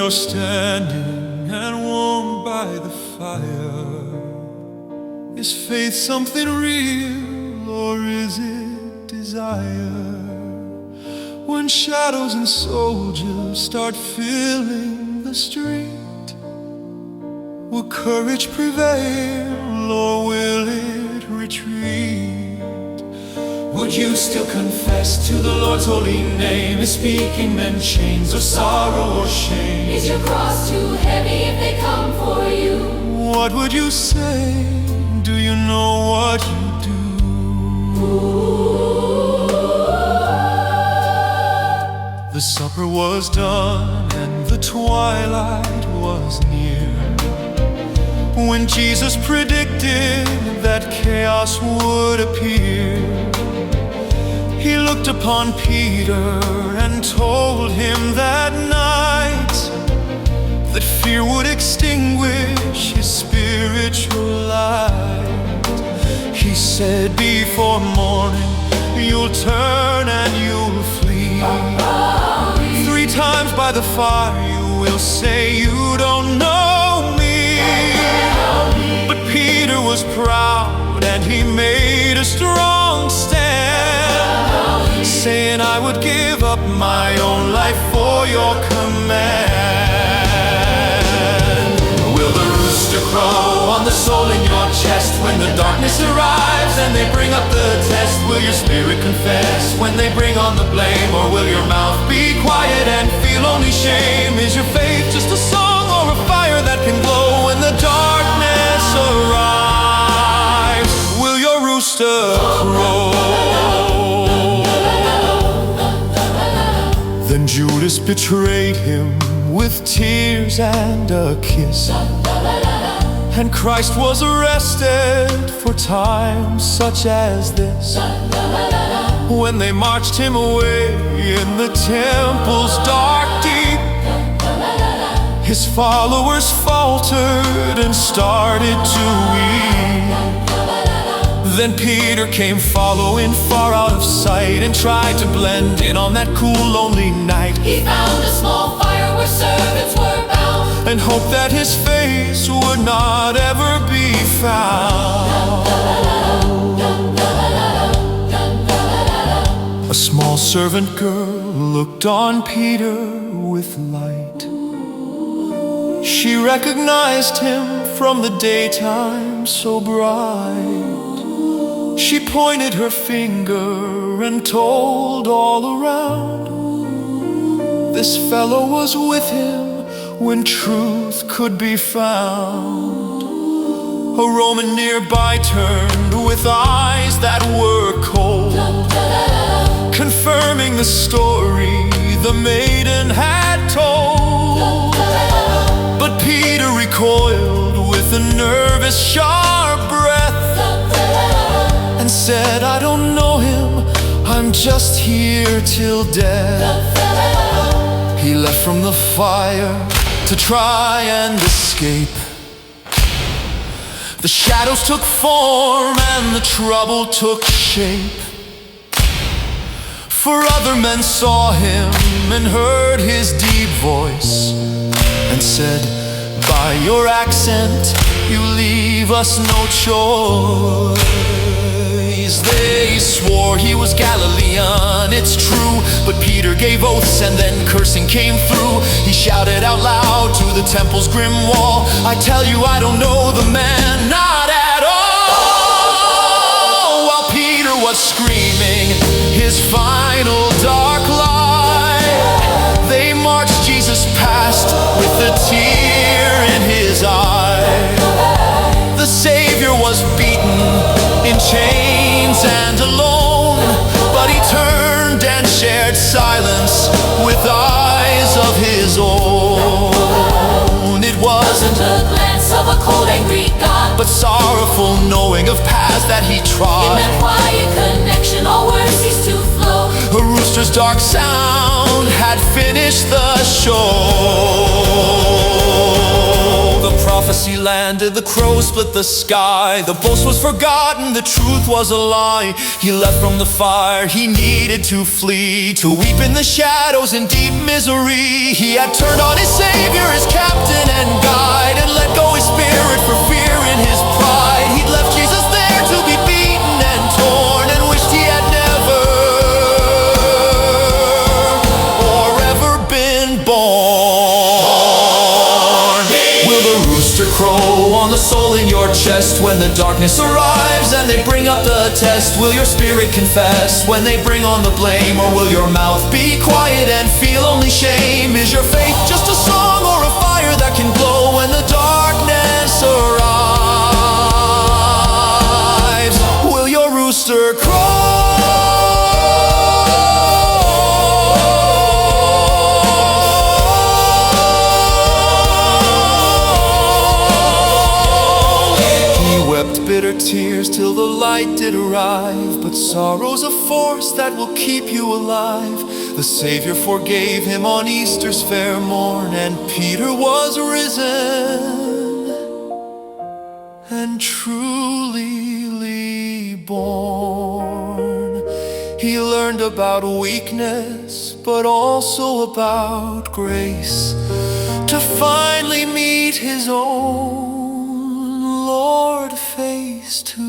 you're standing and warmed by the fire, is faith something real, or is it desire? When shadows and soldiers start filling the street, will courage prevail, or will it retreat? Would you still confess to the Lord's holy name? Is speaking men chains of sorrow or shame? Is your cross too heavy if they come for you? What would you say? Do you know what you do? The supper was done and the twilight was near, when Jesus predicted that chaos would appear. He looked upon Peter and told him that night that fear would extinguish his spiritual light. He said, before morning you'll turn and you'll flee. 3 times by the fire you will say you don't know me. But Peter was proud and he made a strong stand, saying, I would give up my own life for your command. Will the rooster crow on the soul in your chest when the darkness arrives and they bring up the test? Will your spirit confess when they bring on the blame, or will your mouth be quiet and feel only shame? Is your faith just a song or a fire that can glow when the darkness arrives? Will your rooster crow? Then Judas betrayed him with tears and a kiss, and Christ was arrested for times such as this. When they marched him away in the temple's dark deep, his followers faltered and started to weep. Then Peter came following far out of sight and tried to blend in on that cool, lonely night. He found a small fire where servants were bound, and hoped that his face would not ever be found. A small servant girl looked on Peter with light. She recognized him from the daytime so bright. She pointed her finger and told all around, this fellow was with him when truth could be found. A Roman nearby turned with eyes that were cold, confirming the story the maiden had told. But Peter recoiled with a nervous, sharp breath and said, I don't know him, I'm just here till death. He left from the fire to try and escape. The shadows took form and the trouble took shape, for other men saw him and heard his deep voice and said, by your accent you leave us no choice. They swore he was Galilean, it's true, but Peter gave oaths and then cursing came through. He shouted out loud to the temple's grim wall, I tell you I don't know the man, not at all. While Peter was screaming his final dark lie, they marched Jesus past with a tear in his eye. The Savior was beaten, in chains and alone, but he turned and shared silence with eyes of his own. It wasn't the glance of a cold, angry God, but sorrowful knowing of paths that he trod. in that quiet connection all words ceased to flow. A rooster's dark sound had finished the show. The prophet prophecy landed, the crows split the sky. The boast was forgotten, the truth was a lie. He left from the fire, he needed to flee, to weep in the shadows in deep misery. He had turned on his Savior, his captain and guide, and let go his spirit for fear in his pride. He'd left Jesus there to be beaten and torn, and wished he had never or ever been born. Will the rooster crow on the soul in your chest when the darkness arrives and they bring up the test? Will your spirit confess when they bring on the blame, or will your mouth be quiet and feel only shame? Is your faith just a song or a fire that can glow when the darkness arrives? Will your rooster crow? Bitter tears till the light did arrive, but sorrow's a force that will keep you alive. The Savior forgave him on Easter's fair morn, and Peter was risen and truly born. He learned about weakness, but also about grace, to finally meet his own Lord face to